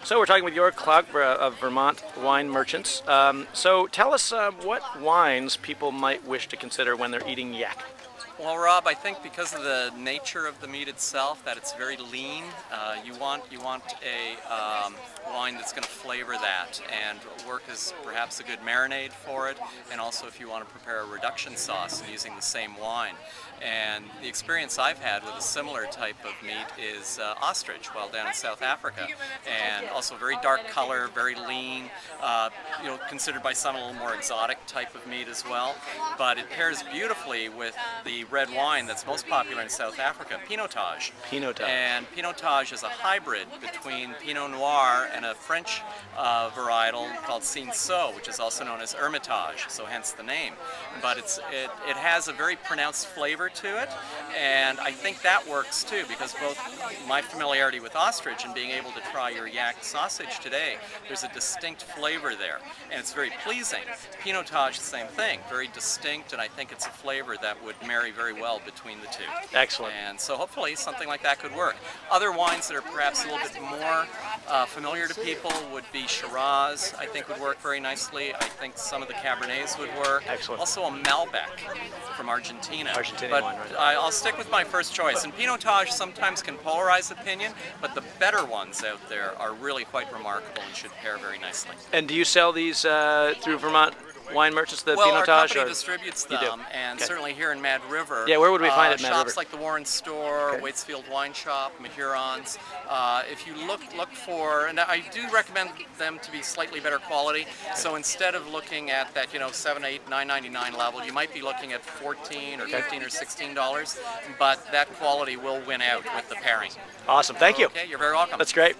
So we're talking with Jörg Klagbra of Vermont Wine Merchants. So tell us what wines people might wish to consider when they're eating yak. Well, Rob, I think because of the nature of the meat itself, that it's very lean, you want a wine that's going to flavor that and work as perhaps a good marinade for it, and also if you want to prepare a reduction sauce using the same wine. And the experience I've had with a similar type of meat is ostrich while down in South Africa, and also very dark color, very lean, considered by some a little more exotic type of meat as well, but it pairs beautifully with the red wine that's most popular in South Africa, Pinotage. Pinotage. And Pinotage is a hybrid between Pinot Noir and a French varietal called Cinsault, which is also known as Hermitage, so hence the name. But it has a very pronounced flavor to it, and I think that works too, because both my familiarity with ostrich and being able to try your yak sausage today, there's a distinct flavor there, and it's very pleasing. Pinotage, the same thing, very distinct, and I think it's a flavor that would marry very well between the two. Excellent. And so hopefully something like that could work. Other wines that are perhaps a little bit more familiar to people would be Shiraz, I think would work very nicely. I think some of the Cabernets would work. Excellent. Also a Malbec from Argentina. Argentinian but wine, right? I'll stick with my first choice. And Pinotage sometimes can polarize opinion, but the better ones out there are really quite remarkable and should pair very nicely. And do you sell these through Vermont Wine Merchants, the well, Pinotage? Our company distributes them, and okay. Certainly here in Mad River. Yeah, where would we find it in Mad shops River? like the Warren Store, Okay. Waitsfield Wine Shop, Mahurons. If you look for, and I do recommend them to be slightly better quality. Okay. So instead of looking at that, $7, $8, $9.99 level, you might be looking at $14 or $15 or $16. But that quality will win out with the pairing. Awesome, thank you. Okay, you're very welcome. That's great.